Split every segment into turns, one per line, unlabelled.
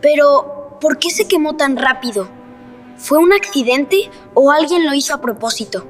Pero, ¿por qué se quemó tan rápido? ¿Fue un accidente o alguien lo hizo a propósito?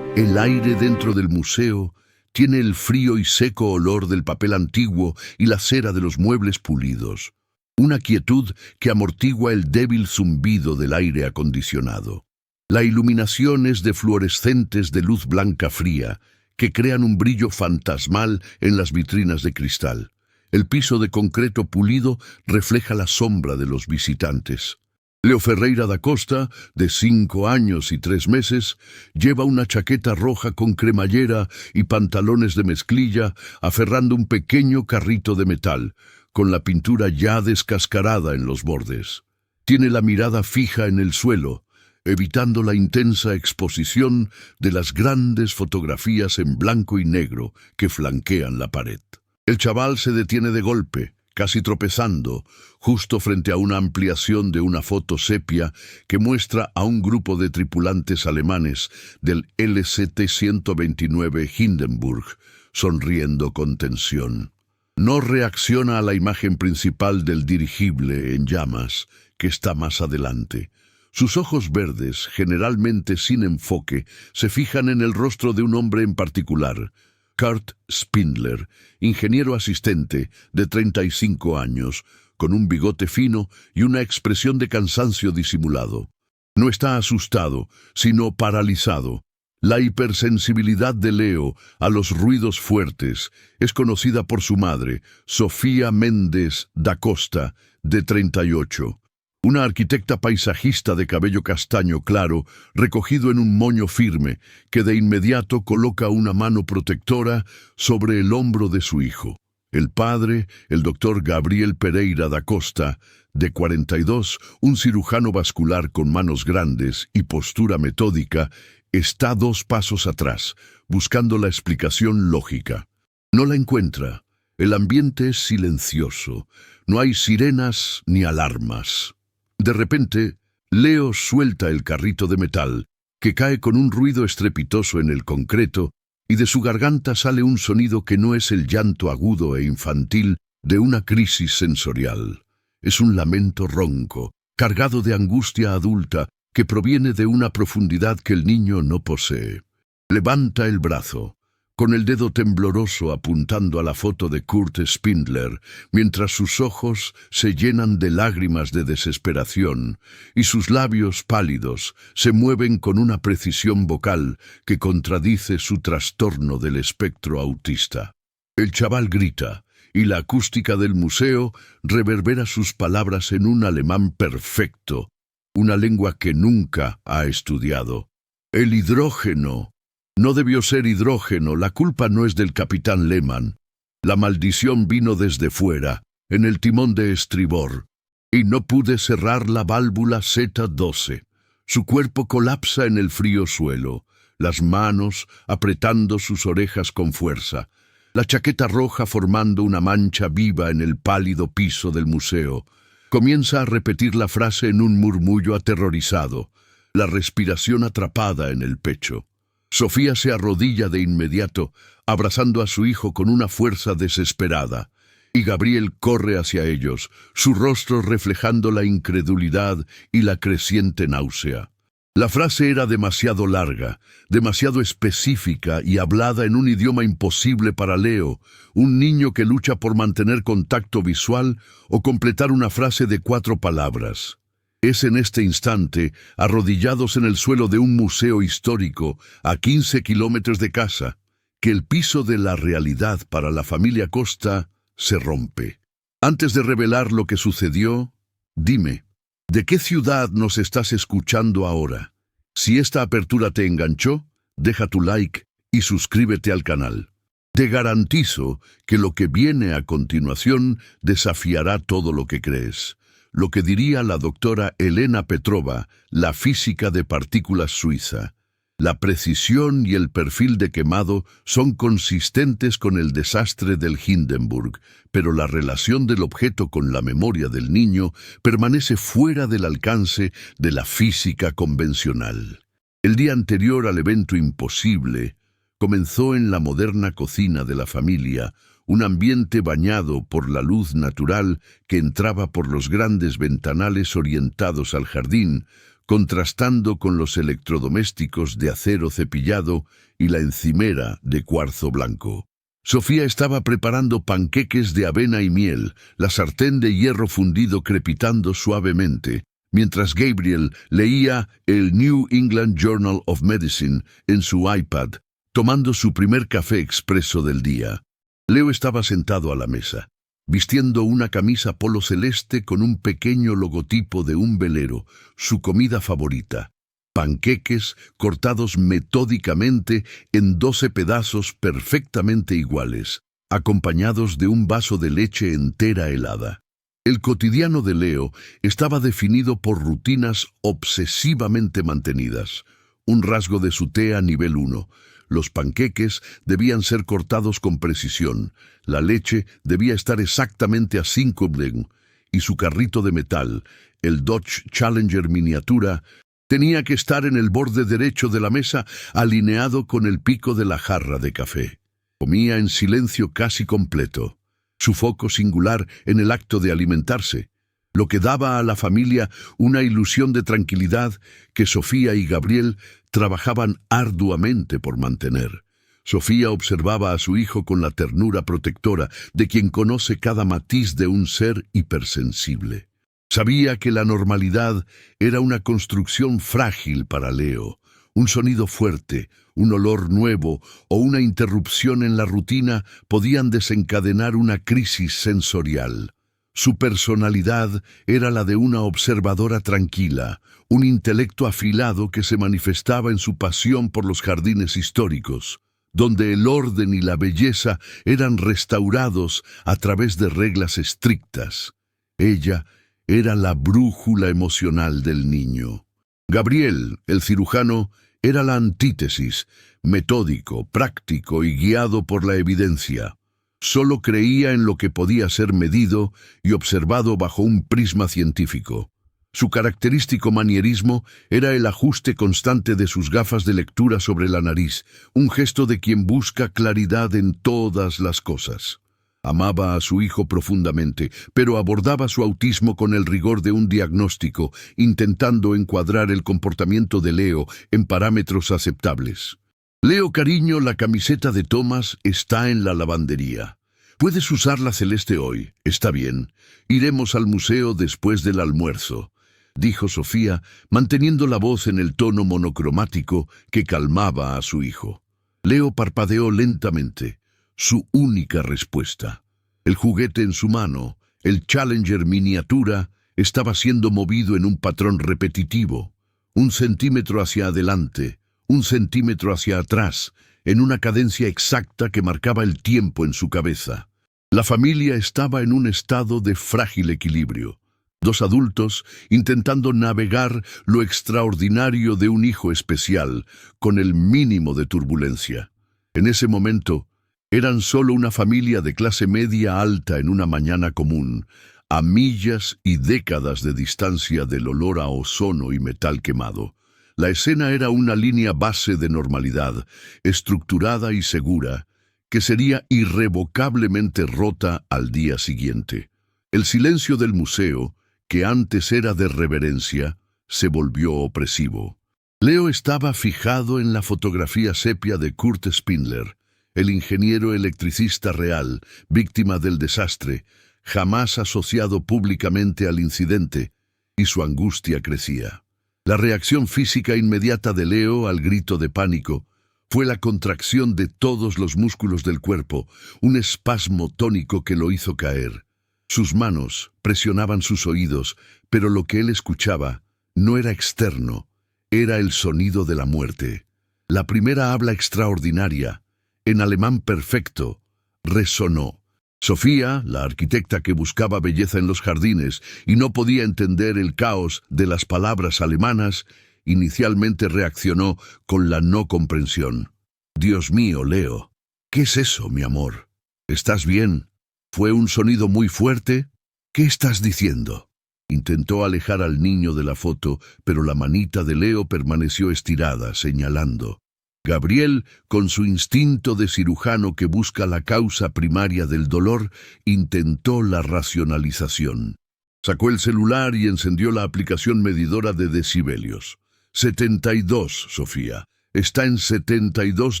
El aire dentro del museo tiene el frío y seco olor del papel antiguo y la cera de los muebles pulidos. Una quietud que amortigua el débil zumbido del aire acondicionado. La iluminación es de fluorescentes de luz blanca fría, que crean un brillo fantasmal en las vitrinas de cristal. El piso de concreto pulido refleja la sombra de los visitantes. Leo Ferreira da Costa, de 5 años y 3 meses, lleva una chaqueta roja con cremallera y pantalones de mezclilla, aferrando un pequeño carrito de metal, con la pintura ya descascarada en los bordes. Tiene la mirada fija en el suelo, evitando la intensa exposición de las grandes fotografías en blanco y negro que flanquean la pared. El chaval se detiene de golpe, casi tropezando, justo frente a una ampliación de una foto sepia que muestra a un grupo de tripulantes alemanes del LCT-129 Hindenburg, sonriendo con tensión. No reacciona a la imagen principal del dirigible en llamas, que está más adelante. Sus ojos verdes, generalmente sin enfoque, se fijan en el rostro de un hombre en particular, Kurt Spindler, ingeniero asistente de 35 años, con un bigote fino y una expresión de cansancio disimulado. No está asustado, sino paralizado. La hipersensibilidad de Leo a los ruidos fuertes es conocida por su madre, Sofía Méndez da Costa, de 38. Una arquitecta paisajista de cabello castaño claro, recogido en un moño firme, que de inmediato coloca una mano protectora sobre el hombro de su hijo. El padre, el doctor Gabriel Pereira da Costa, de 42, un cirujano vascular con manos grandes y postura metódica, está 2 pasos atrás, buscando la explicación lógica. No la encuentra. El ambiente es silencioso. No hay sirenas ni alarmas. De repente, Leo suelta el carrito de metal, que cae con un ruido estrepitoso en el concreto, y de su garganta sale un sonido que no es el llanto agudo e infantil de una crisis sensorial. Es un lamento ronco, cargado de angustia adulta, que proviene de una profundidad que el niño no posee. Levanta el brazo, con el dedo tembloroso apuntando a la foto de Kurt Spindler, mientras sus ojos se llenan de lágrimas de desesperación y sus labios pálidos se mueven con una precisión vocal que contradice su trastorno del espectro autista. El chaval grita, y la acústica del museo reverbera sus palabras en un alemán perfecto, una lengua que nunca ha estudiado. El hidrógeno. No debió ser hidrógeno, la culpa no es del capitán Lehmann. La maldición vino desde fuera, en el timón de estribor, y no pude cerrar la válvula Z12. Su cuerpo colapsa en el frío suelo, las manos apretando sus orejas con fuerza, la chaqueta roja formando una mancha viva en el pálido piso del museo. Comienza a repetir la frase en un murmullo aterrorizado, la respiración atrapada en el pecho. Sofía se arrodilla de inmediato, abrazando a su hijo con una fuerza desesperada, y Gabriel corre hacia ellos, su rostro reflejando la incredulidad y la creciente náusea. La frase era demasiado larga, demasiado específica y hablada en un idioma imposible para Leo, un niño que lucha por mantener contacto visual o completar una frase de 4 palabras. Es en este instante, arrodillados en el suelo de un museo histórico, a 15 kilómetros de casa, que el piso de la realidad para la familia Costa se rompe. Antes de revelar lo que sucedió, dime, ¿de qué ciudad nos estás escuchando ahora? Si esta apertura te enganchó, deja tu like y suscríbete al canal. Te garantizo que lo que viene a continuación desafiará todo lo que crees. Lo que diría la doctora Elena Petrova, la física de partículas suiza. La precisión y el perfil de quemado son consistentes con el desastre del Hindenburg, pero la relación del objeto con la memoria del niño permanece fuera del alcance de la física convencional. El día anterior al evento imposible, comenzó en la moderna cocina de la familia un ambiente bañado por la luz natural que entraba por los grandes ventanales orientados al jardín, contrastando con los electrodomésticos de acero cepillado y la encimera de cuarzo blanco. Sofía estaba preparando panqueques de avena y miel, la sartén de hierro fundido crepitando suavemente, mientras Gabriel leía el New England Journal of Medicine en su iPad, tomando su primer café expreso del día. Leo estaba sentado a la mesa, vistiendo una camisa polo celeste con un pequeño logotipo de un velero, su comida favorita. Panqueques cortados metódicamente en 12 pedazos perfectamente iguales, acompañados de un vaso de leche entera helada. El cotidiano de Leo estaba definido por rutinas obsesivamente mantenidas, un rasgo de su TEA nivel 1. Los panqueques debían ser cortados con precisión, la leche debía estar exactamente a 5 blen, y su carrito de metal, el Dodge Challenger miniatura, tenía que estar en el borde derecho de la mesa, alineado con el pico de la jarra de café. Comía en silencio casi completo, su foco singular en el acto de alimentarse, lo que daba a la familia una ilusión de tranquilidad que Sofía y Gabriel trabajaban arduamente por mantener. Sofía observaba a su hijo con la ternura protectora de quien conoce cada matiz de un ser hipersensible. Sabía que la normalidad era una construcción frágil para Leo. Un sonido fuerte, un olor nuevo o una interrupción en la rutina podían desencadenar una crisis sensorial. Su personalidad era la de una observadora tranquila, un intelecto afilado que se manifestaba en su pasión por los jardines históricos, donde el orden y la belleza eran restaurados a través de reglas estrictas. Ella era la brújula emocional del niño. Gabriel, el cirujano, era la antítesis, metódico, práctico y guiado por la evidencia. Solo creía en lo que podía ser medido y observado bajo un prisma científico. Su característico manierismo era el ajuste constante de sus gafas de lectura sobre la nariz, un gesto de quien busca claridad en todas las cosas. Amaba a su hijo profundamente, pero abordaba su autismo con el rigor de un diagnóstico, intentando encuadrar el comportamiento de Leo en parámetros aceptables. Leo, cariño, la camiseta de Thomas está en la lavandería. Puedes usar la celeste hoy, está bien. Iremos al museo después del almuerzo, dijo Sofía, manteniendo la voz en el tono monocromático que calmaba a su hijo. Leo parpadeó lentamente. Su única respuesta. El juguete en su mano, el Challenger miniatura, estaba siendo movido en un patrón repetitivo, 1 centímetro hacia adelante, 1 centímetro hacia atrás, en una cadencia exacta que marcaba el tiempo en su cabeza. La familia estaba en un estado de frágil equilibrio. 2 adultos intentando navegar lo extraordinario de un hijo especial, con el mínimo de turbulencia. En ese momento, eran solo una familia de clase media alta en una mañana común, a millas y décadas de distancia del olor a ozono y metal quemado. La escena era una línea base de normalidad, estructurada y segura, que sería irrevocablemente rota al día siguiente. El silencio del museo, que antes era de reverencia, se volvió opresivo. Leo estaba fijado en la fotografía sepia de Kurt Spindler, el ingeniero electricista real, víctima del desastre, jamás asociado públicamente al incidente, y su angustia crecía. La reacción física inmediata de Leo al grito de pánico fue la contracción de todos los músculos del cuerpo, un espasmo tónico que lo hizo caer. Sus manos presionaban sus oídos, pero lo que él escuchaba no era externo, era el sonido de la muerte. La primera habla extraordinaria, en alemán perfecto, resonó. Sofía, la arquitecta que buscaba belleza en los jardines y no podía entender el caos de las palabras alemanas, inicialmente reaccionó con la no comprensión. «Dios mío, Leo, ¿qué es eso, mi amor? ¿Estás bien? ¿Fue un sonido muy fuerte? ¿Qué estás diciendo?» Intentó alejar al niño de la foto, pero la manita de Leo permaneció estirada, señalando. Gabriel, con su instinto de cirujano que busca la causa primaria del dolor, intentó la racionalización. Sacó el celular y encendió la aplicación medidora de decibelios. 72, Sofía. Está en 72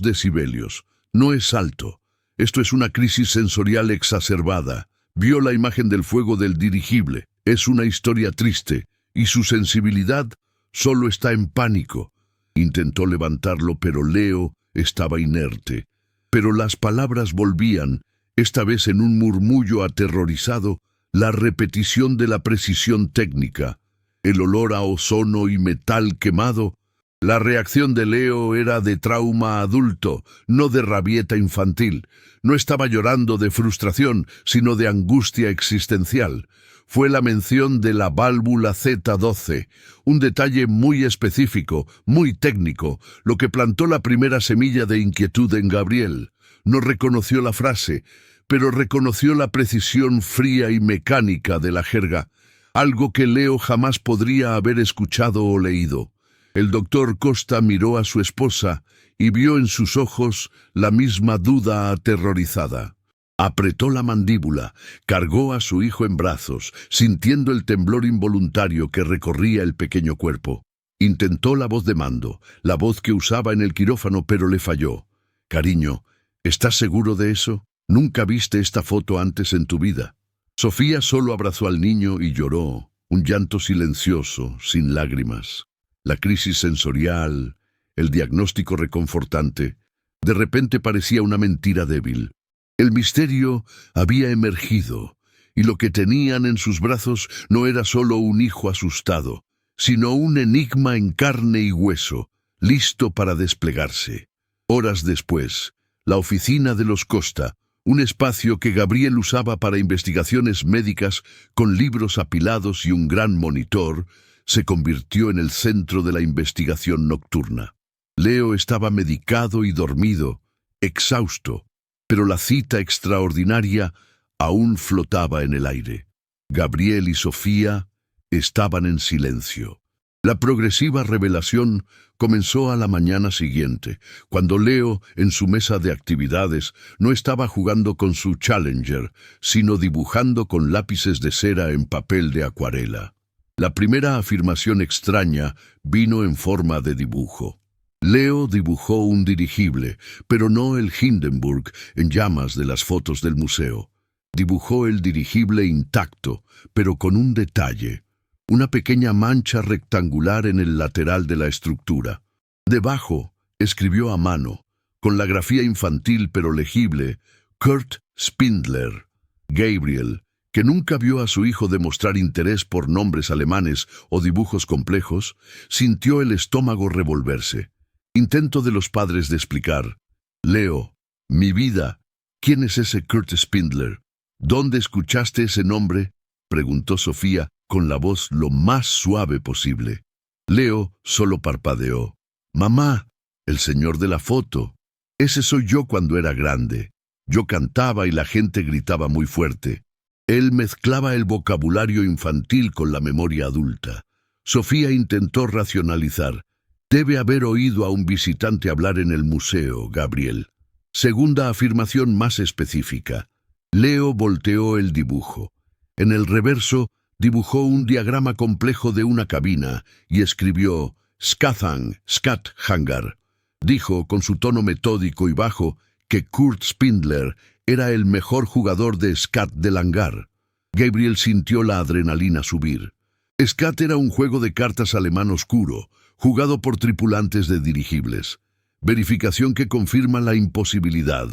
decibelios. No es alto. Esto es una crisis sensorial exacerbada. Vio la imagen del fuego del dirigible. Es una historia triste. Y su sensibilidad solo está en pánico. Intentó levantarlo, pero Leo estaba inerte. Pero las palabras volvían, esta vez en un murmullo aterrorizado, la repetición de la precisión técnica, el olor a ozono y metal quemado. La reacción de Leo era de trauma adulto, no de rabieta infantil. No estaba llorando de frustración, sino de angustia existencial. Fue la mención de la válvula Z12, un detalle muy específico, muy técnico, lo que plantó la primera semilla de inquietud en Gabriel. No reconoció la frase, pero reconoció la precisión fría y mecánica de la jerga, algo que Leo jamás podría haber escuchado o leído. El doctor Costa miró a su esposa y vio en sus ojos la misma duda aterrorizada. Apretó la mandíbula, cargó a su hijo en brazos, sintiendo el temblor involuntario que recorría el pequeño cuerpo. Intentó la voz de mando, la voz que usaba en el quirófano, pero le falló. «Cariño, ¿estás seguro de eso? Nunca viste esta foto antes en tu vida». Sofía solo abrazó al niño y lloró, un llanto silencioso, sin lágrimas. La crisis sensorial, el diagnóstico reconfortante, de repente parecía una mentira débil. El misterio había emergido, y lo que tenían en sus brazos no era solo un hijo asustado, sino un enigma en carne y hueso, listo para desplegarse. Horas después, la oficina de los Costa, un espacio que Gabriel usaba para investigaciones médicas con libros apilados y un gran monitor, se convirtió en el centro de la investigación nocturna. Leo estaba medicado y dormido, exhausto, pero la cita extraordinaria aún flotaba en el aire. Gabriel y Sofía estaban en silencio. La progresiva revelación comenzó a la mañana siguiente, cuando Leo, en su mesa de actividades, no estaba jugando con su Challenger, sino dibujando con lápices de cera en papel de acuarela. La primera afirmación extraña vino en forma de dibujo. Leo dibujó un dirigible, pero no el Hindenburg en llamas de las fotos del museo. Dibujó el dirigible intacto, pero con un detalle: una pequeña mancha rectangular en el lateral de la estructura. Debajo, escribió a mano, con la grafía infantil pero legible, Kurt Spindler. Gabriel, que nunca vio a su hijo demostrar interés por nombres alemanes o dibujos complejos, sintió el estómago revolverse. Intento de los padres de explicar. «Leo, mi vida, ¿quién es ese Kurt Spindler? ¿Dónde escuchaste ese nombre?», preguntó Sofía con la voz lo más suave posible. Leo solo parpadeó. «Mamá, el señor de la foto. Ese soy yo cuando era grande. Yo cantaba y la gente gritaba muy fuerte». Él mezclaba el vocabulario infantil con la memoria adulta. Sofía intentó racionalizar. «Debe haber oído a un visitante hablar en el museo, Gabriel». Segunda afirmación más específica. Leo volteó el dibujo. En el reverso dibujó un diagrama complejo de una cabina y escribió Scat Hangar. Dijo con su tono metódico y bajo que Kurt Spindler era el mejor jugador de Scat del hangar. Gabriel sintió la adrenalina subir. Scat era un juego de cartas alemán oscuro, jugado por tripulantes de dirigibles. Verificación que confirma la imposibilidad.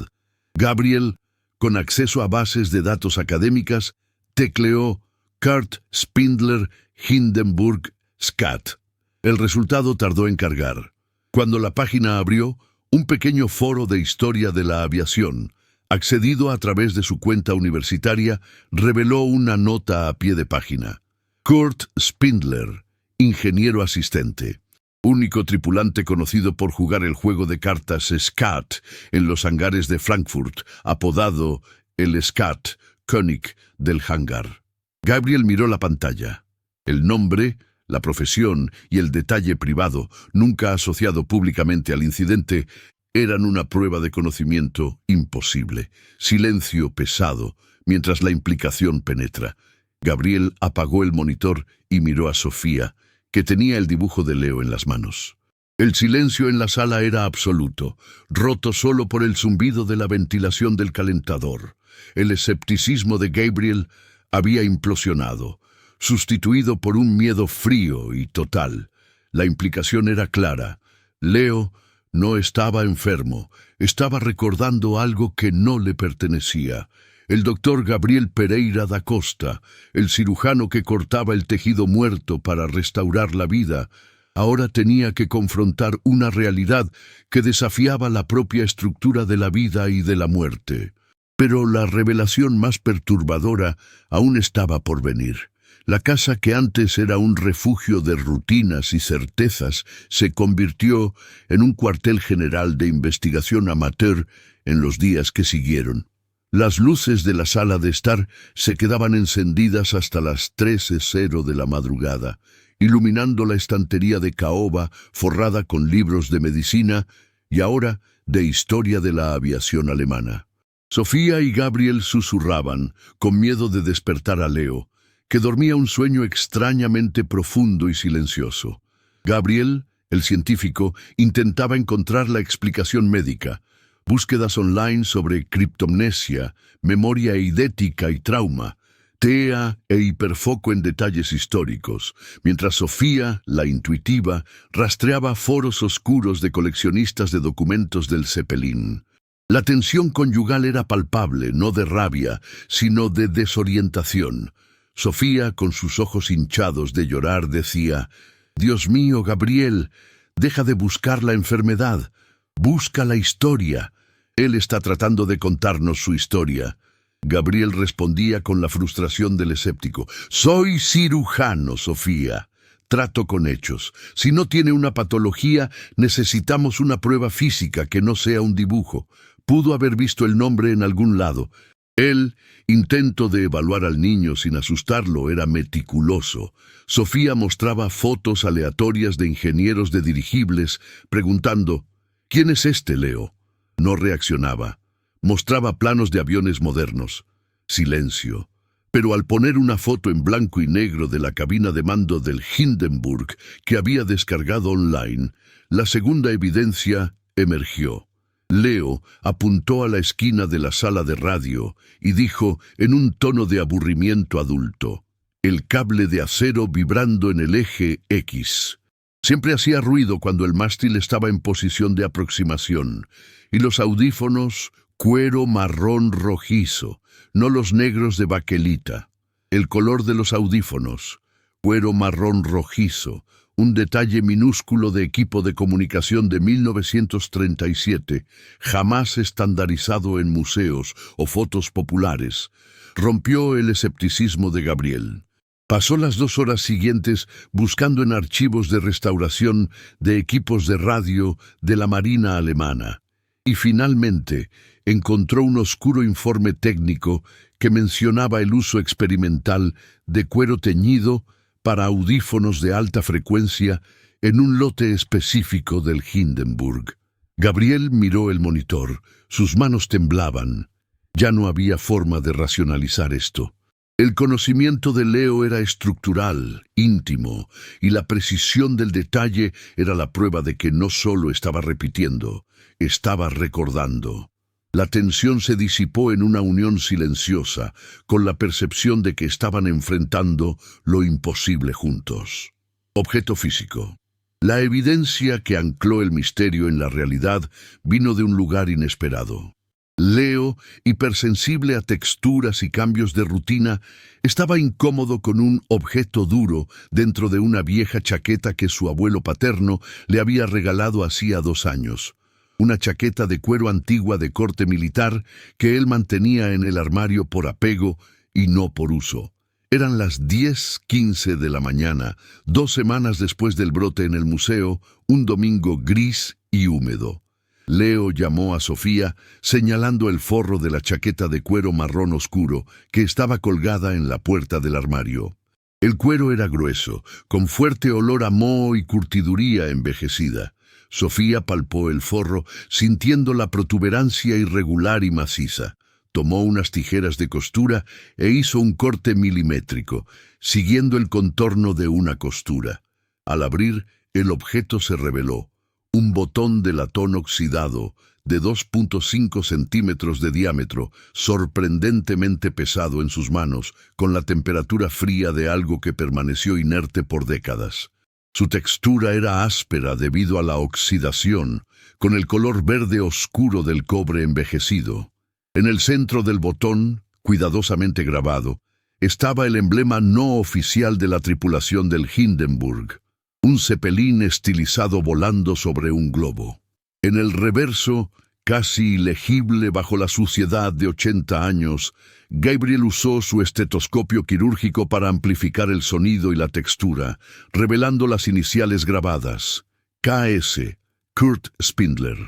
Gabriel, con acceso a bases de datos académicas, tecleó Kurt Spindler Hindenburg Scat. El resultado tardó en cargar. Cuando la página abrió, un pequeño foro de historia de la aviación, accedido a través de su cuenta universitaria, reveló una nota a pie de página. Kurt Spindler, ingeniero asistente, único tripulante conocido por jugar el juego de cartas Skat en los hangares de Frankfurt, apodado el Skat König del hangar. Gabriel miró la pantalla. El nombre, la profesión y el detalle privado, nunca asociado públicamente al incidente, eran una prueba de conocimiento imposible. Silencio pesado, mientras la implicación penetra. Gabriel apagó el monitor y miró a Sofía, que tenía el dibujo de Leo en las manos. El silencio en la sala era absoluto, roto solo por el zumbido de la ventilación del calentador. El escepticismo de Gabriel había implosionado, sustituido por un miedo frío y total. La implicación era clara. Leo no estaba enfermo, estaba recordando algo que no le pertenecía. El doctor Gabriel Pereira da Costa, el cirujano que cortaba el tejido muerto para restaurar la vida, ahora tenía que confrontar una realidad que desafiaba la propia estructura de la vida y de la muerte. Pero la revelación más perturbadora aún estaba por venir. La casa que antes era un refugio de rutinas y certezas se convirtió en un cuartel general de investigación amateur en los días que siguieron. Las luces de la sala de estar se quedaban encendidas hasta las 13:00 de la madrugada, iluminando la estantería de caoba forrada con libros de medicina y ahora de historia de la aviación alemana. Sofía y Gabriel susurraban, con miedo de despertar a Leo, que dormía un sueño extrañamente profundo y silencioso. Gabriel, el científico, intentaba encontrar la explicación médica. Búsquedas online sobre criptomnesia, memoria eidética y trauma, TEA e hiperfoco en detalles históricos, mientras Sofía, la intuitiva, rastreaba foros oscuros de coleccionistas de documentos del Zeppelin. La tensión conyugal era palpable, no de rabia, sino de desorientación. Sofía, con sus ojos hinchados de llorar, decía: «Dios mío, Gabriel, deja de buscar la enfermedad, busca la historia. Él está tratando de contarnos su historia». Gabriel respondía con la frustración del escéptico: «Soy cirujano, Sofía. Trato con hechos. Si no tiene una patología, necesitamos una prueba física que no sea un dibujo. Pudo haber visto el nombre en algún lado». El intento de evaluar al niño sin asustarlo era meticuloso. Sofía mostraba fotos aleatorias de ingenieros de dirigibles, preguntando: «¿Quién es este, Leo?». No reaccionaba. Mostraba planos de aviones modernos. Silencio. Pero al poner una foto en blanco y negro de la cabina de mando del Hindenburg que había descargado online, la segunda evidencia emergió. Leo apuntó a la esquina de la sala de radio y dijo en un tono de aburrimiento adulto: «El cable de acero vibrando en el eje X». Siempre hacía ruido cuando el mástil estaba en posición de aproximación, y los audífonos cuero marrón rojizo, no los negros de baquelita. El color de los audífonos, cuero marrón rojizo, un detalle minúsculo de equipo de comunicación de 1937, jamás estandarizado en museos o fotos populares, rompió el escepticismo de Gabriel. Pasó las 2 horas siguientes buscando en archivos de restauración de equipos de radio de la Marina alemana y finalmente encontró un oscuro informe técnico que mencionaba el uso experimental de cuero teñido para audífonos de alta frecuencia en un lote específico del Hindenburg. Gabriel miró el monitor, sus manos temblaban. Ya no había forma de racionalizar esto. El conocimiento de Leo era estructural, íntimo, y la precisión del detalle era la prueba de que no solo estaba repitiendo, estaba recordando. La tensión se disipó en una unión silenciosa, con la percepción de que estaban enfrentando lo imposible juntos. Objeto físico. La evidencia que ancló el misterio en la realidad vino de un lugar inesperado. Leo, hipersensible a texturas y cambios de rutina, estaba incómodo con un objeto duro dentro de una vieja chaqueta que su abuelo paterno le había regalado hacía 2 años. Una chaqueta de cuero antigua de corte militar que él mantenía en el armario por apego y no por uso. Eran las 10:15 de la mañana, 2 semanas después del brote en el museo, un domingo gris y húmedo. Leo llamó a Sofía, señalando el forro de la chaqueta de cuero marrón oscuro que estaba colgada en la puerta del armario. El cuero era grueso, con fuerte olor a moho y curtiduría envejecida. Sofía palpó el forro, sintiendo la protuberancia irregular y maciza. Tomó unas tijeras de costura e hizo un corte milimétrico, siguiendo el contorno de una costura. Al abrir, el objeto se reveló. Un botón de latón oxidado, de 2.5 centímetros de diámetro, sorprendentemente pesado en sus manos, con la temperatura fría de algo que permaneció inerte por décadas. Su textura era áspera debido a la oxidación, con el color verde oscuro del cobre envejecido. En el centro del botón, cuidadosamente grabado, estaba el emblema no oficial de la tripulación del Hindenburg, un cepelín estilizado volando sobre un globo. En el reverso, casi ilegible bajo la suciedad de 80 años, Gabriel usó su estetoscopio quirúrgico para amplificar el sonido y la textura, revelando las iniciales grabadas: KS, Kurt Spindler.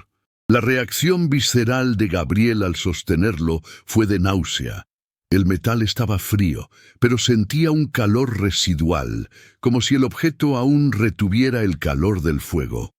La reacción visceral de Gabriel al sostenerlo fue de náusea. El metal estaba frío, pero sentía un calor residual, como si el objeto aún retuviera el calor del fuego.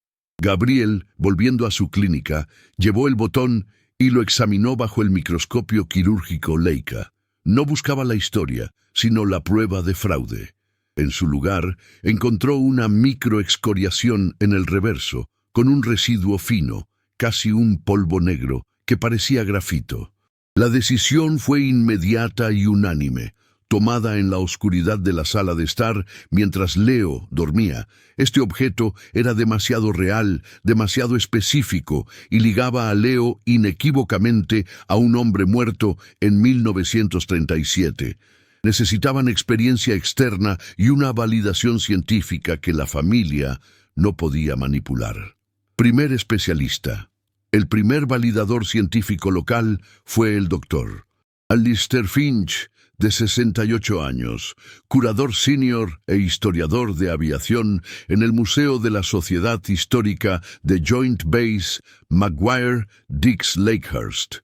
Gabriel, volviendo a su clínica, llevó el botón y lo examinó bajo el microscopio quirúrgico Leica. No buscaba la historia, sino la prueba de fraude. En su lugar, encontró una microexcoriación en el reverso, con un residuo fino, casi un polvo negro, que parecía grafito. La decisión fue inmediata y unánime, tomada en la oscuridad de la sala de estar mientras Leo dormía. Este objeto era demasiado real, demasiado específico, y ligaba a Leo inequívocamente a un hombre muerto en 1937. Necesitaban experiencia externa y una validación científica que la familia no podía manipular. Primer especialista. El primer validador científico local fue el doctor Alistair Finch, de 68 años, curador senior e historiador de aviación en el Museo de la Sociedad Histórica de Joint Base Maguire-Dix Lakehurst.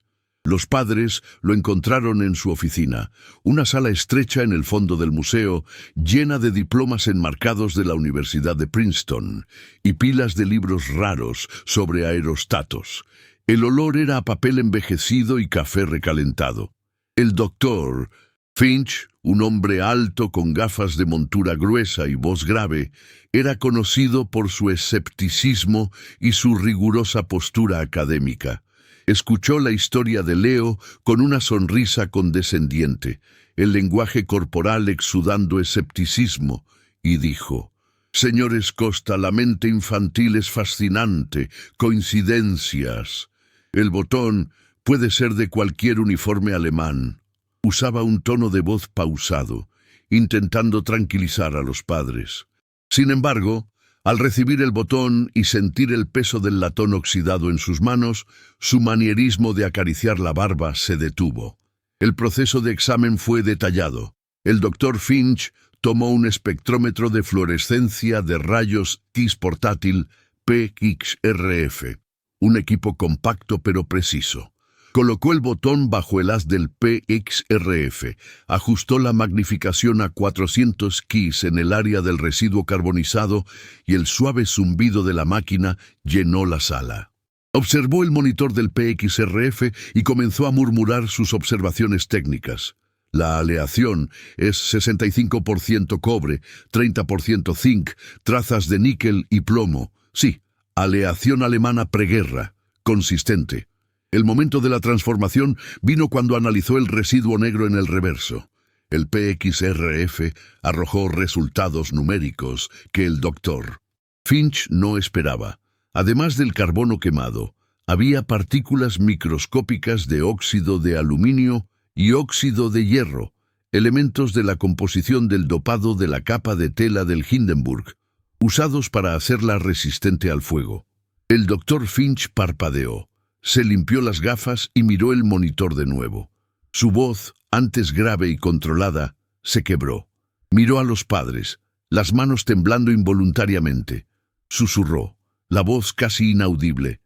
Los padres lo encontraron en su oficina, una sala estrecha en el fondo del museo, llena de diplomas enmarcados de la Universidad de Princeton y pilas de libros raros sobre aerostatos. El olor era a papel envejecido y café recalentado. El doctor Finch, un hombre alto con gafas de montura gruesa y voz grave, era conocido por su escepticismo y su rigurosa postura académica. Escuchó la historia de Leo con una sonrisa condescendiente, el lenguaje corporal exudando escepticismo, y dijo: «Señores Costa, la mente infantil es fascinante. Coincidencias. El botón puede ser de cualquier uniforme alemán». Usaba un tono de voz pausado, intentando tranquilizar a los padres. Sin embargo, al recibir el botón y sentir el peso del latón oxidado en sus manos, su manierismo de acariciar la barba se detuvo. El proceso de examen fue detallado. El doctor Finch tomó un espectrómetro de fluorescencia de rayos X portátil PXRF, un equipo compacto pero preciso. Colocó el botón bajo el haz del PXRF, ajustó la magnificación a 400 Ks en el área del residuo carbonizado y el suave zumbido de la máquina llenó la sala. Observó el monitor del PXRF y comenzó a murmurar sus observaciones técnicas. La aleación es 65% cobre, 30% zinc, trazas de níquel y plomo. Sí, aleación alemana preguerra, consistente. El momento de la transformación vino cuando analizó el residuo negro en el reverso. El PXRF arrojó resultados numéricos que el doctor Finch no esperaba. Además del carbono quemado, había partículas microscópicas de óxido de aluminio y óxido de hierro, elementos de la composición del dopado de la capa de tela del Hindenburg, usados para hacerla resistente al fuego. El doctor Finch parpadeó. Se limpió las gafas y miró el monitor de nuevo. Su voz, antes grave y controlada, se quebró. Miró a los padres, las manos temblando involuntariamente. Susurró, la voz casi inaudible.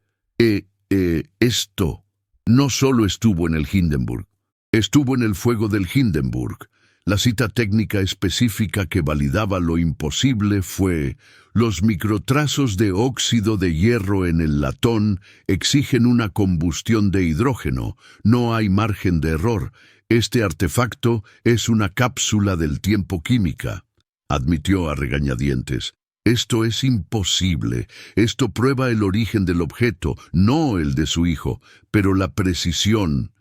Esto no solo estuvo en el Hindenburg, estuvo en el fuego del Hindenburg. La cita técnica específica que validaba lo imposible fue: los microtrazos de óxido de hierro en el latón exigen una combustión de hidrógeno. No hay margen de error. Este artefacto es una cápsula del tiempo química, admitió a regañadientes. Esto es imposible. Esto prueba el origen del objeto, no el de su hijo, pero la precisión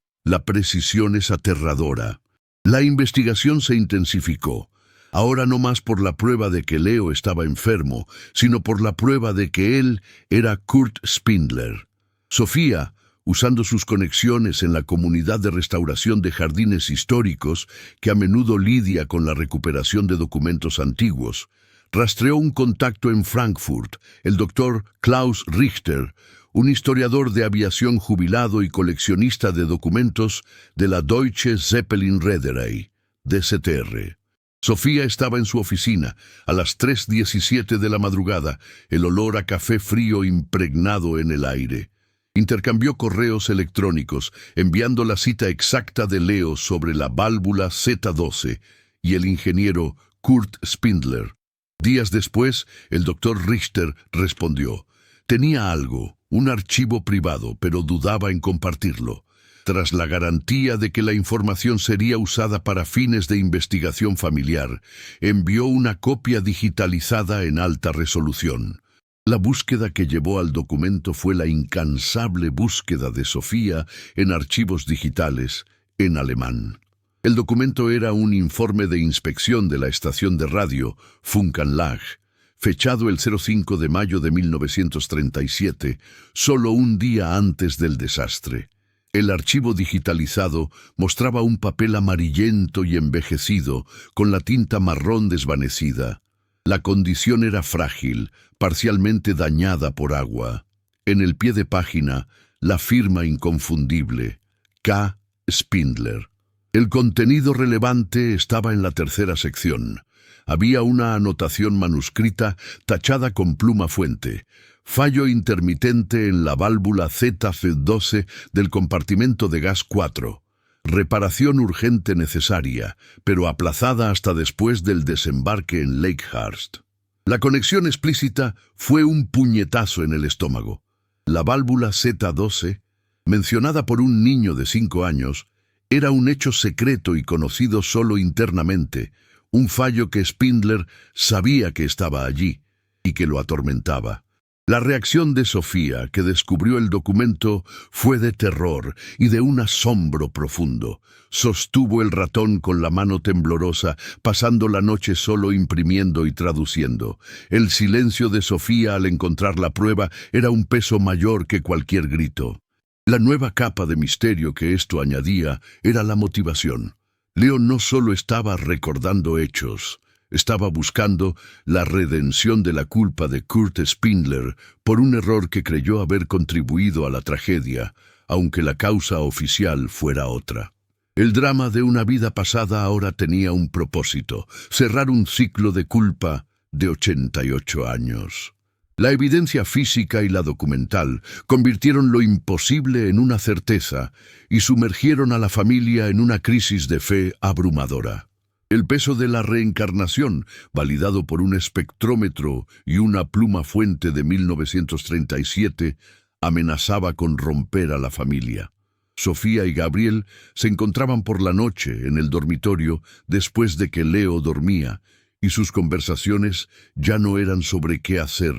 es aterradora. La investigación se intensificó, ahora no más por la prueba de que Leo estaba enfermo, sino por la prueba de que él era Kurt Spindler. Sofía, usando sus conexiones en la comunidad de restauración de jardines históricos, que a menudo lidia con la recuperación de documentos antiguos, rastreó un contacto en Frankfurt, el doctor Klaus Richter, un historiador de aviación jubilado y coleccionista de documentos de la Deutsche Zeppelin Reederei, DZR. Sofía estaba en su oficina a las 3:17 de la madrugada, el olor a café frío impregnado en el aire. Intercambió correos electrónicos, enviando la cita exacta de Leo sobre la válvula Z12 y el ingeniero Kurt Spindler. Días después, el doctor Richter respondió. Tenía algo, un archivo privado, pero dudaba en compartirlo. Tras la garantía de que la información sería usada para fines de investigación familiar, envió una copia digitalizada en alta resolución. La búsqueda que llevó al documento fue la incansable búsqueda de Sofía en archivos digitales, en alemán. El documento era un informe de inspección de la estación de radio Funkanlage, fechado el 05 de mayo de 1937, solo un día antes del desastre. El archivo digitalizado mostraba un papel amarillento y envejecido, con la tinta marrón desvanecida. La condición era frágil, parcialmente dañada por agua. En el pie de página, la firma inconfundible, K. Spindler. El contenido relevante estaba en la tercera sección. Había una anotación manuscrita tachada con pluma fuente. Fallo intermitente en la válvula ZC12 del compartimento de gas 4. Reparación urgente necesaria, pero aplazada hasta después del desembarque en Lakehurst. La conexión explícita fue un puñetazo en el estómago. La válvula Z12, mencionada por un niño de 5 años, era un hecho secreto y conocido solo internamente, un fallo que Spindler sabía que estaba allí y que lo atormentaba. La reacción de Sofía, que descubrió el documento, fue de terror y de un asombro profundo. Sostuvo el ratón con la mano temblorosa, pasando la noche solo imprimiendo y traduciendo. El silencio de Sofía al encontrar la prueba era un peso mayor que cualquier grito. La nueva capa de misterio que esto añadía era la motivación. Leo no solo estaba recordando hechos, estaba buscando la redención de la culpa de Kurt Spindler por un error que creyó haber contribuido a la tragedia, aunque la causa oficial fuera otra. El drama de una vida pasada ahora tenía un propósito: cerrar un ciclo de culpa de 88 años. La evidencia física y la documental convirtieron lo imposible en una certeza y sumergieron a la familia en una crisis de fe abrumadora. El peso de la reencarnación, validado por un espectrómetro y una pluma fuente de 1937, amenazaba con romper a la familia. Sofía y Gabriel se encontraban por la noche en el dormitorio después de que Leo dormía, y sus conversaciones ya no eran sobre qué hacer,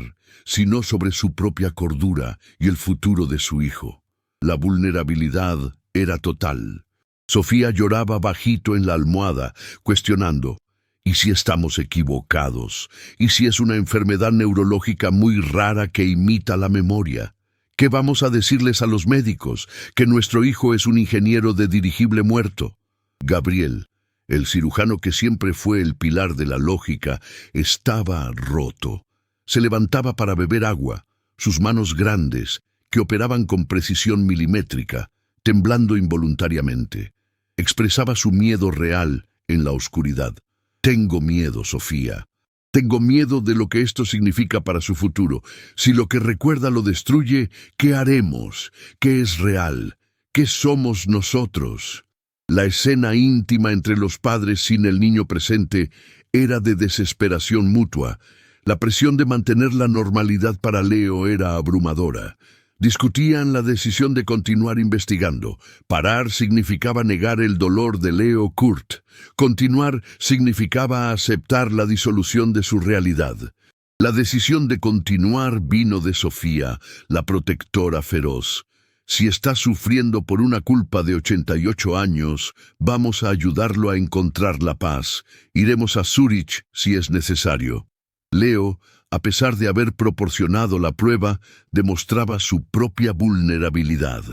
sino sobre su propia cordura y el futuro de su hijo. La vulnerabilidad era total. Sofía lloraba bajito en la almohada, cuestionando: ¿y si estamos equivocados? ¿Y si es una enfermedad neurológica muy rara que imita la memoria? ¿Qué vamos a decirles a los médicos? ¿Que nuestro hijo es un ingeniero de dirigible muerto? Gabriel, el cirujano que siempre fue el pilar de la lógica, estaba roto. Se levantaba para beber agua, sus manos grandes, que operaban con precisión milimétrica, temblando involuntariamente. Expresaba su miedo real en la oscuridad. Tengo miedo, Sofía. Tengo miedo de lo que esto significa para su futuro. Si lo que recuerda lo destruye, ¿qué haremos? ¿Qué es real? ¿Qué somos nosotros? La escena íntima entre los padres sin el niño presente era de desesperación mutua. La presión de mantener la normalidad para Leo era abrumadora. Discutían la decisión de continuar investigando. Parar significaba negar el dolor de Leo Kurt. Continuar significaba aceptar la disolución de su realidad. La decisión de continuar vino de Sofía, la protectora feroz. Si está sufriendo por una culpa de 88 años, vamos a ayudarlo a encontrar la paz. Iremos a Zúrich si es necesario. Leo, a pesar de haber proporcionado la prueba, demostraba su propia vulnerabilidad.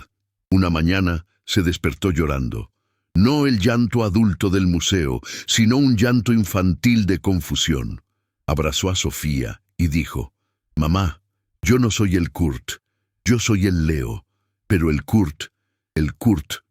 Una mañana se despertó llorando. No el llanto adulto del museo, sino un llanto infantil de confusión. Abrazó a Sofía y dijo: «Mamá, yo no soy el Kurt, yo soy el Leo, pero el Kurt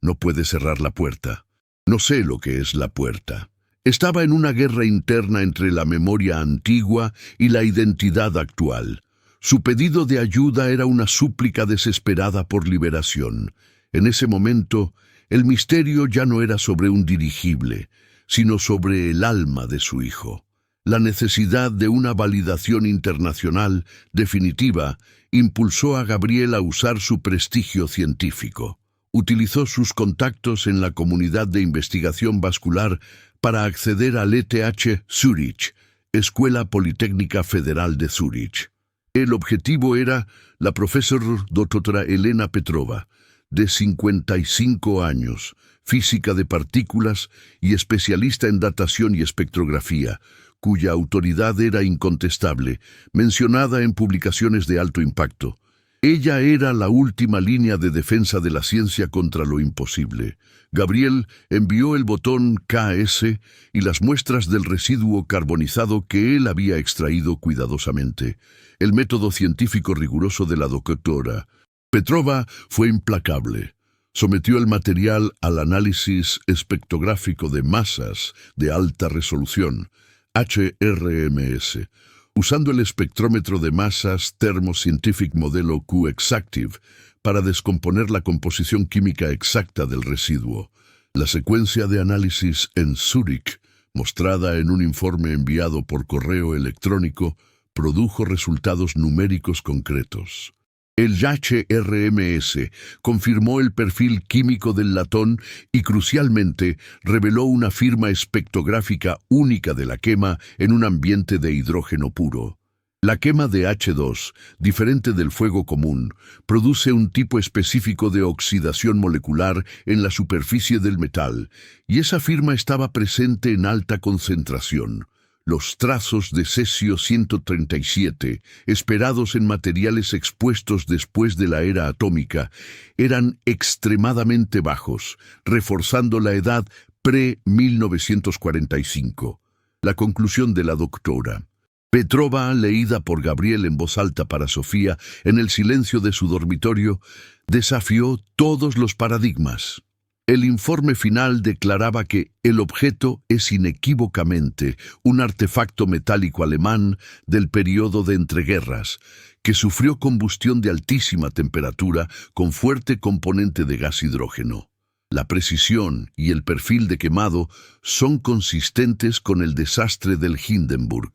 no puede cerrar la puerta. No sé lo que es la puerta». Estaba en una guerra interna entre la memoria antigua y la identidad actual. Su pedido de ayuda era una súplica desesperada por liberación. En ese momento, el misterio ya no era sobre un dirigible, sino sobre el alma de su hijo. La necesidad de una validación internacional definitiva impulsó a Gabriel a usar su prestigio científico. Utilizó sus contactos en la comunidad de investigación vascular para acceder al ETH Zúrich, Escuela Politécnica Federal de Zúrich. El objetivo era la profesora doctora Elena Petrova, de 55 años, física de partículas y especialista en datación y espectrografía, cuya autoridad era incontestable, mencionada en publicaciones de alto impacto. Ella era la última línea de defensa de la ciencia contra lo imposible. Gabriel envió el botón KS y las muestras del residuo carbonizado que él había extraído cuidadosamente. El método científico riguroso de la doctora Petrova fue implacable. Sometió el material al análisis espectrográfico de masas de alta resolución, HRMS, usando el espectrómetro de masas Thermo Scientific Modelo Q-Exactive para descomponer la composición química exacta del residuo. La secuencia de análisis en Zúrich, mostrada en un informe enviado por correo electrónico, produjo resultados numéricos concretos. El HRMS confirmó el perfil químico del latón y, crucialmente, reveló una firma espectrográfica única de la quema en un ambiente de hidrógeno puro. La quema de H2, diferente del fuego común, produce un tipo específico de oxidación molecular en la superficie del metal, y esa firma estaba presente en alta concentración. Los trazos de cesio-137, esperados en materiales expuestos después de la era atómica, eran extremadamente bajos, reforzando la edad pre-1945. La conclusión de la doctora Petrova, leída por Gabriel en voz alta para Sofía en el silencio de su dormitorio, desafió todos los paradigmas. El informe final declaraba que el objeto es inequívocamente un artefacto metálico alemán del periodo de entreguerras, que sufrió combustión de altísima temperatura con fuerte componente de gas hidrógeno. La precisión y el perfil de quemado son consistentes con el desastre del Hindenburg.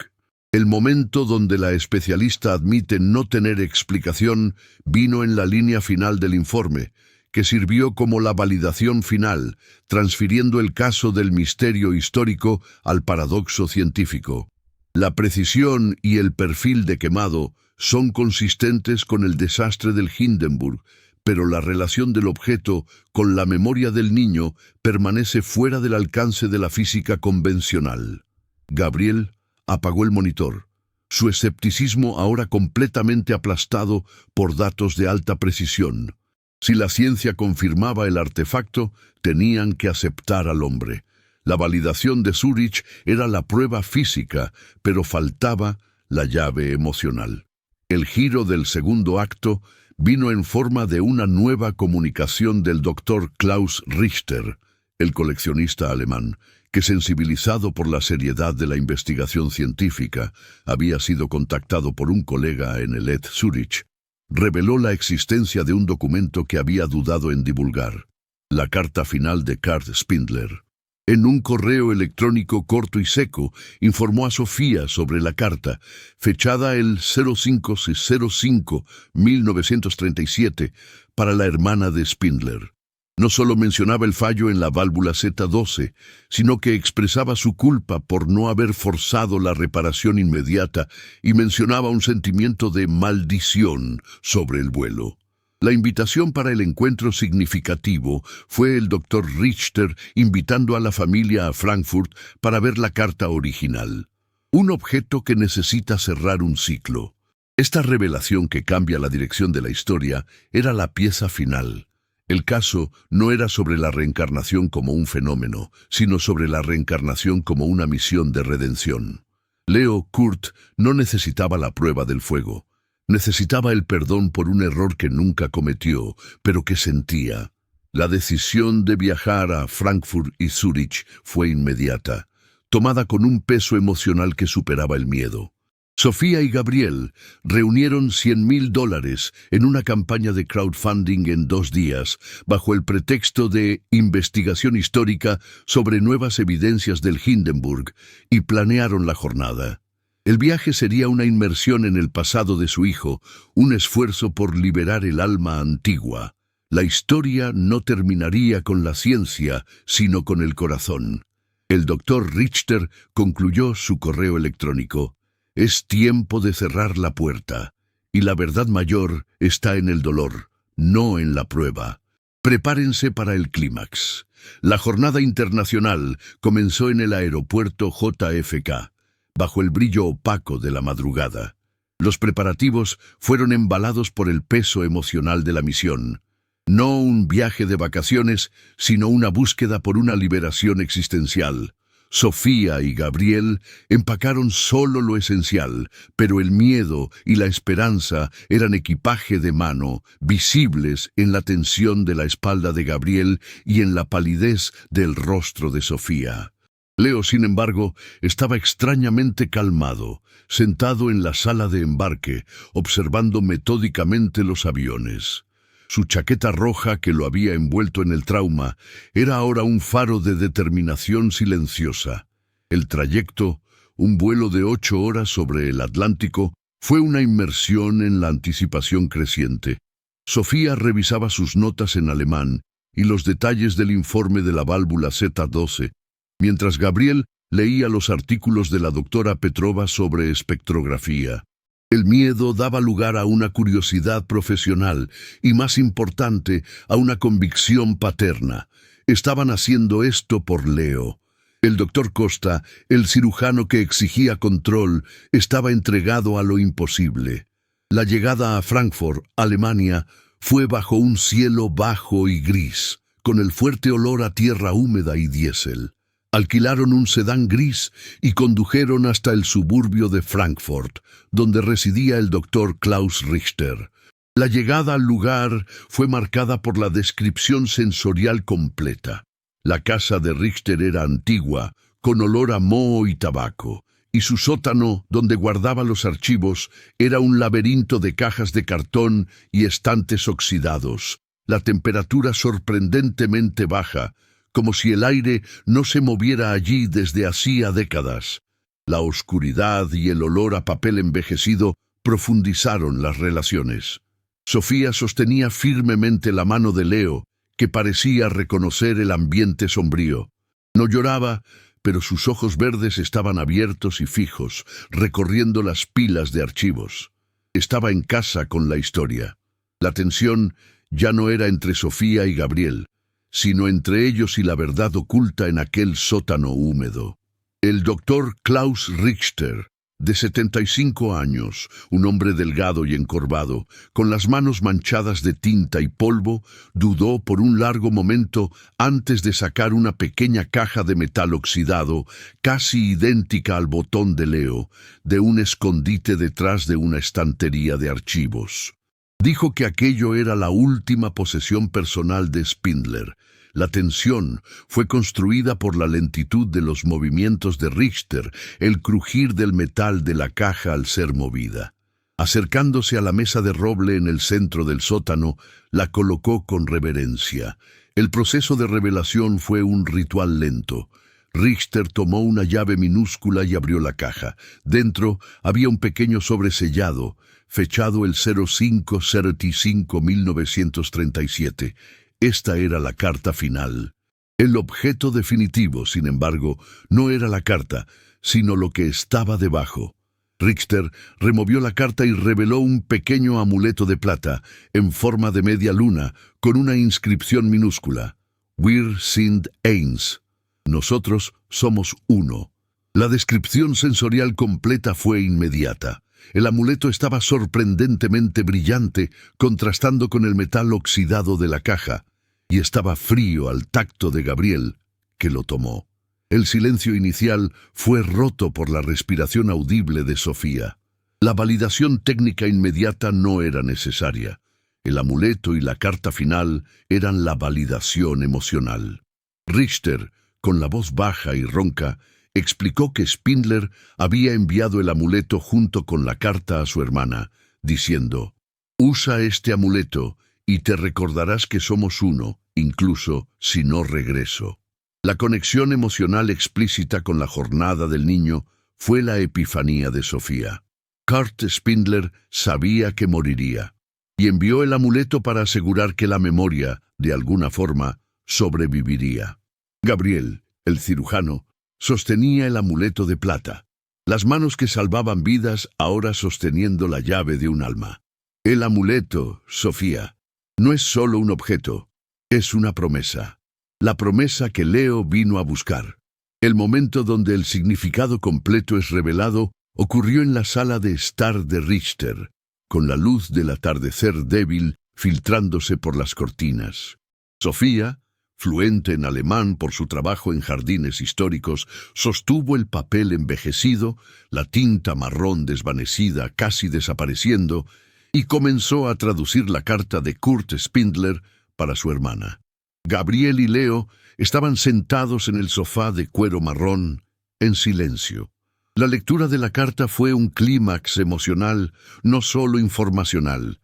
El momento donde la especialista admite no tener explicación vino en la línea final del informe, que sirvió como la validación final, transfiriendo el caso del misterio histórico al paradoxo científico. La precisión y el perfil de quemado son consistentes con el desastre del Hindenburg, pero la relación del objeto con la memoria del niño permanece fuera del alcance de la física convencional. Gabriel apagó el monitor, su escepticismo ahora completamente aplastado por datos de alta precisión. Si la ciencia confirmaba el artefacto, tenían que aceptar al hombre. La validación de Zúrich era la prueba física, pero faltaba la llave emocional. El giro del segundo acto vino en forma de una nueva comunicación del doctor Klaus Richter, el coleccionista alemán, que, sensibilizado por la seriedad de la investigación científica, había sido contactado por un colega en el ETH Zúrich, reveló la existencia de un documento que había dudado en divulgar. La carta final de Kurt Spindler. En un correo electrónico corto y seco, informó a Sofía sobre la carta, fechada el 05/05/1937, para la hermana de Spindler. No solo mencionaba el fallo en la válvula Z12, sino que expresaba su culpa por no haber forzado la reparación inmediata y mencionaba un sentimiento de maldición sobre el vuelo. La invitación para el encuentro significativo fue el Dr. Richter invitando a la familia a Frankfurt para ver la carta original. Un objeto que necesita cerrar un ciclo. Esta revelación que cambia la dirección de la historia era la pieza final. El caso no era sobre la reencarnación como un fenómeno, sino sobre la reencarnación como una misión de redención. Leo Kurt no necesitaba la prueba del fuego. Necesitaba el perdón por un error que nunca cometió, pero que sentía. La decisión de viajar a Frankfurt y Zúrich fue inmediata, tomada con un peso emocional que superaba el miedo. Sofía y Gabriel reunieron $100,000 en una campaña de crowdfunding en 2 días, bajo el pretexto de investigación histórica sobre nuevas evidencias del Hindenburg, y planearon la jornada. El viaje sería una inmersión en el pasado de su hijo, un esfuerzo por liberar el alma antigua. La historia no terminaría con la ciencia, sino con el corazón. El Dr. Richter concluyó su correo electrónico. Es tiempo de cerrar la puerta, y la verdad mayor está en el dolor, no en la prueba. Prepárense para el clímax. La jornada internacional comenzó en el aeropuerto JFK. Bajo el brillo opaco de la madrugada. Los preparativos fueron embalados por el peso emocional de la misión. No un viaje de vacaciones, sino una búsqueda por una liberación existencial. Sofía y Gabriel empacaron solo lo esencial, pero el miedo y la esperanza eran equipaje de mano, visibles en la tensión de la espalda de Gabriel y en la palidez del rostro de Sofía. Leo, sin embargo, estaba extrañamente calmado, sentado en la sala de embarque, observando metódicamente los aviones. Su chaqueta roja, que lo había envuelto en el trauma, era ahora un faro de determinación silenciosa. El trayecto, un vuelo de 8 horas sobre el Atlántico, fue una inmersión en la anticipación creciente. Sofía revisaba sus notas en alemán y los detalles del informe de la válvula Z12, mientras Gabriel leía los artículos de la doctora Petrova sobre espectrografía. El miedo daba lugar a una curiosidad profesional y, más importante, a una convicción paterna. Estaban haciendo esto por Leo. El doctor Costa, el cirujano que exigía control, estaba entregado a lo imposible. La llegada a Frankfurt, Alemania, fue bajo un cielo bajo y gris, con el fuerte olor a tierra húmeda y diésel. Alquilaron un sedán gris y condujeron hasta el suburbio de Frankfurt, donde residía el doctor Klaus Richter. La llegada al lugar fue marcada por la descripción sensorial completa. La casa de Richter era antigua, con olor a moho y tabaco, y su sótano, donde guardaba los archivos, era un laberinto de cajas de cartón y estantes oxidados. La temperatura sorprendentemente baja, como si el aire no se moviera allí desde hacía décadas. La oscuridad y el olor a papel envejecido profundizaron las relaciones. Sofía sostenía firmemente la mano de Leo, que parecía reconocer el ambiente sombrío. No lloraba, pero sus ojos verdes estaban abiertos y fijos, recorriendo las pilas de archivos. Estaba en casa con la historia. La tensión ya no era entre Sofía y Gabriel, sino entre ellos y la verdad oculta en aquel sótano húmedo. El doctor Klaus Richter, de 75 años, un hombre delgado y encorvado, con las manos manchadas de tinta y polvo, dudó por un largo momento antes de sacar una pequeña caja de metal oxidado, casi idéntica al botón de Leo, de un escondite detrás de una estantería de archivos. Dijo que aquello era la última posesión personal de Spindler. La tensión fue construida por la lentitud de los movimientos de Richter, el crujir del metal de la caja al ser movida. Acercándose a la mesa de roble en el centro del sótano, la colocó con reverencia. El proceso de revelación fue un ritual lento. Richter tomó una llave minúscula y abrió la caja. Dentro había un pequeño sobresellado, fechado el 05-1937. Esta era la carta final. El objeto definitivo, sin embargo, no era la carta, sino lo que estaba debajo. Richter removió la carta y reveló un pequeño amuleto de plata, en forma de media luna, con una inscripción minúscula. Wir sind eins. Nosotros somos uno. La descripción sensorial completa fue inmediata. El amuleto estaba sorprendentemente brillante, contrastando con el metal oxidado de la caja, y estaba frío al tacto de Gabriel, que lo tomó. El silencio inicial fue roto por la respiración audible de Sofía. La validación técnica inmediata no era necesaria. El amuleto y la carta final eran la validación emocional. Richter, con la voz baja y ronca, explicó que Spindler había enviado el amuleto junto con la carta a su hermana, diciendo: «Usa este amuleto y te recordarás que somos uno, incluso si no regreso». La conexión emocional explícita con la jornada del niño fue la epifanía de Sofía. Kurt Spindler sabía que moriría, y envió el amuleto para asegurar que la memoria, de alguna forma, sobreviviría. Gabriel, el cirujano, sostenía el amuleto de plata, las manos que salvaban vidas ahora sosteniendo la llave de un alma. El amuleto, Sofía, no es solo un objeto, es una promesa. La promesa que Leo vino a buscar. El momento donde el significado completo es revelado ocurrió en la sala de estar de Richter, con la luz del atardecer débil filtrándose por las cortinas. Sofía, fluente en alemán por su trabajo en jardines históricos, sostuvo el papel envejecido, la tinta marrón desvanecida casi desapareciendo, y comenzó a traducir la carta de Kurt Spindler para su hermana. Gabriel y Leo estaban sentados en el sofá de cuero marrón, en silencio. La lectura de la carta fue un clímax emocional, no solo informacional.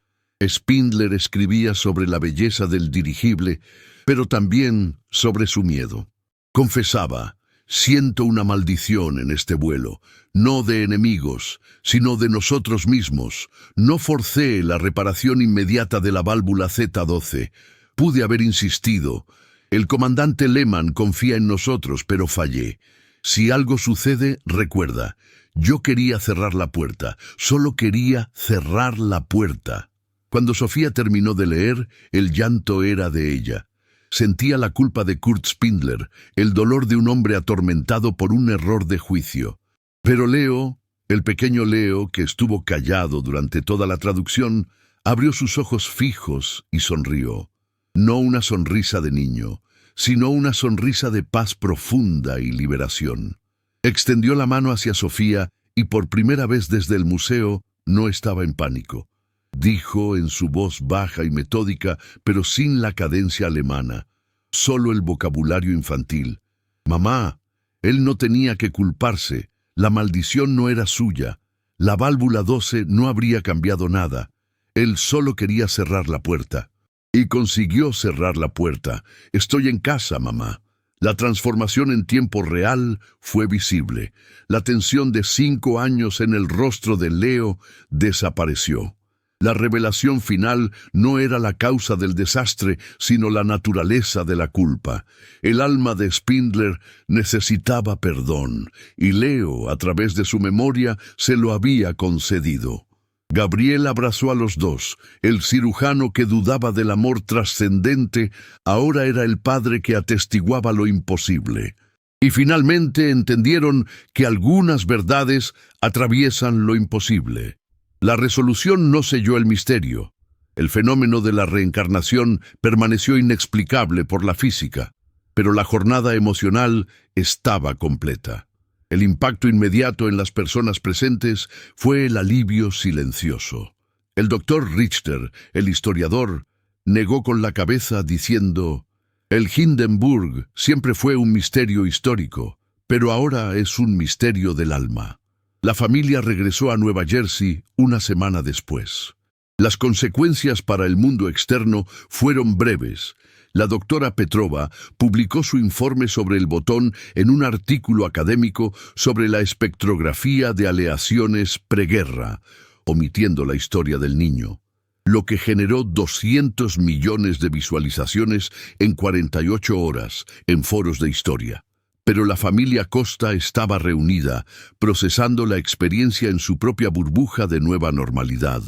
Spindler escribía sobre la belleza del dirigible, pero también sobre su miedo. Confesaba: «Siento una maldición en este vuelo, no de enemigos, sino de nosotros mismos. No forcé la reparación inmediata de la válvula Z12. Pude haber insistido. El comandante Lehmann confía en nosotros, pero fallé. Si algo sucede, recuerda, yo quería cerrar la puerta, solo quería cerrar la puerta». Cuando Sofía terminó de leer, el llanto era de ella. Sentía la culpa de Kurt Spindler, el dolor de un hombre atormentado por un error de juicio. Pero Leo, el pequeño Leo, que estuvo callado durante toda la traducción, abrió sus ojos fijos y sonrió. No una sonrisa de niño, sino una sonrisa de paz profunda y liberación. Extendió la mano hacia Sofía y por primera vez desde el museo no estaba en pánico. Dijo en su voz baja y metódica, pero sin la cadencia alemana, solo el vocabulario infantil: «Mamá, él no tenía que culparse, la maldición no era suya, la válvula 12 no habría cambiado nada, él solo quería cerrar la puerta». Y consiguió cerrar la puerta. «Estoy en casa, mamá». La transformación en tiempo real fue visible. La tensión de 5 años en el rostro de Leo desapareció. La revelación final no era la causa del desastre, sino la naturaleza de la culpa. El alma de Spindler necesitaba perdón, y Leo, a través de su memoria, se lo había concedido. Gabriel abrazó a los dos. El cirujano que dudaba del amor trascendente ahora era el padre que atestiguaba lo imposible. Y finalmente entendieron que algunas verdades atraviesan lo imposible. La resolución no selló el misterio. El fenómeno de la reencarnación permaneció inexplicable por la física, pero la jornada emocional estaba completa. El impacto inmediato en las personas presentes fue el alivio silencioso. El doctor Richter, el historiador, negó con la cabeza diciendo: «El Hindenburg siempre fue un misterio histórico, pero ahora es un misterio del alma». La familia regresó a Nueva Jersey una semana después. Las consecuencias para el mundo externo fueron breves. La doctora Petrova publicó su informe sobre el botón en un artículo académico sobre la espectrografía de aleaciones preguerra, omitiendo la historia del niño, lo que generó 200 millones de visualizaciones en 48 horas en foros de historia. Pero la familia Costa estaba reunida, procesando la experiencia en su propia burbuja de nueva normalidad.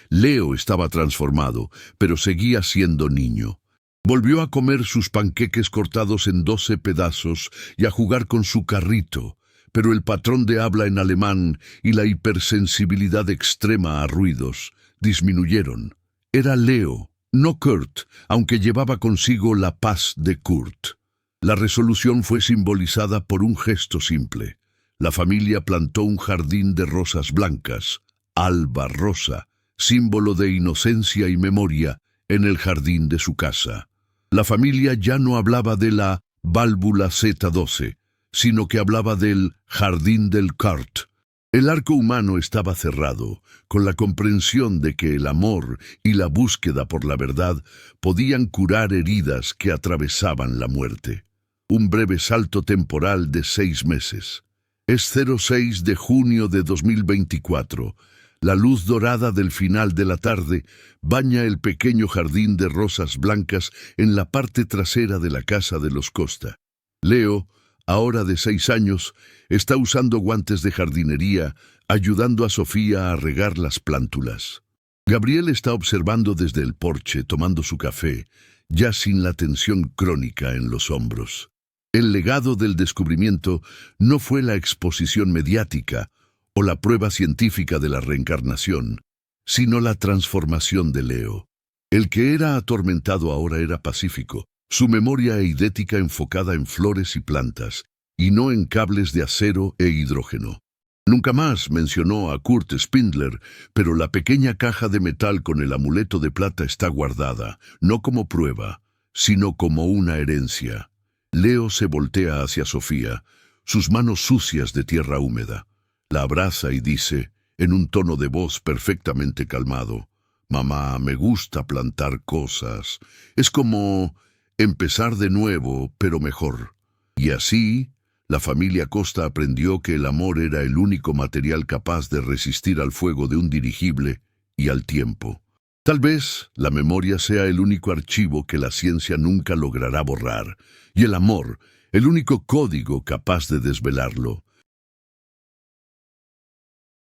Leo estaba transformado, pero seguía siendo niño. Volvió a comer sus panqueques cortados en 12 pedazos y a jugar con su carrito, pero el patrón de habla en alemán y la hipersensibilidad extrema a ruidos disminuyeron. Era Leo, no Kurt, aunque llevaba consigo la paz de Kurt. La resolución fue simbolizada por un gesto simple. La familia plantó un jardín de rosas blancas, alba rosa, símbolo de inocencia y memoria, en el jardín de su casa. La familia ya no hablaba de la válvula Z12, sino que hablaba del jardín del Kurt. El arco humano estaba cerrado, con la comprensión de que el amor y la búsqueda por la verdad podían curar heridas que atravesaban la muerte. Un breve salto temporal de 6 meses. Es 06 de junio de 2024. La luz dorada del final de la tarde baña el pequeño jardín de rosas blancas en la parte trasera de la casa de los Costa. Leo, ahora de 6 años, está usando guantes de jardinería, ayudando a Sofía a regar las plántulas. Gabriel está observando desde el porche, tomando su café, ya sin la tensión crónica en los hombros. El legado del descubrimiento no fue la exposición mediática o la prueba científica de la reencarnación, sino la transformación de Leo. El que era atormentado ahora era pacífico, su memoria eidética enfocada en flores y plantas, y no en cables de acero e hidrógeno. Nunca más mencionó a Kurt Spindler, pero la pequeña caja de metal con el amuleto de plata está guardada, no como prueba, sino como una herencia. Leo se voltea hacia Sofía, sus manos sucias de tierra húmeda. La abraza y dice, en un tono de voz perfectamente calmado, «Mamá, me gusta plantar cosas. Es como empezar de nuevo, pero mejor». Y así, la familia Costa aprendió que el amor era el único material capaz de resistir al fuego de un dirigible y al tiempo. Tal vez la memoria sea el único archivo que la ciencia nunca logrará borrar, y el amor, el único código capaz de desvelarlo.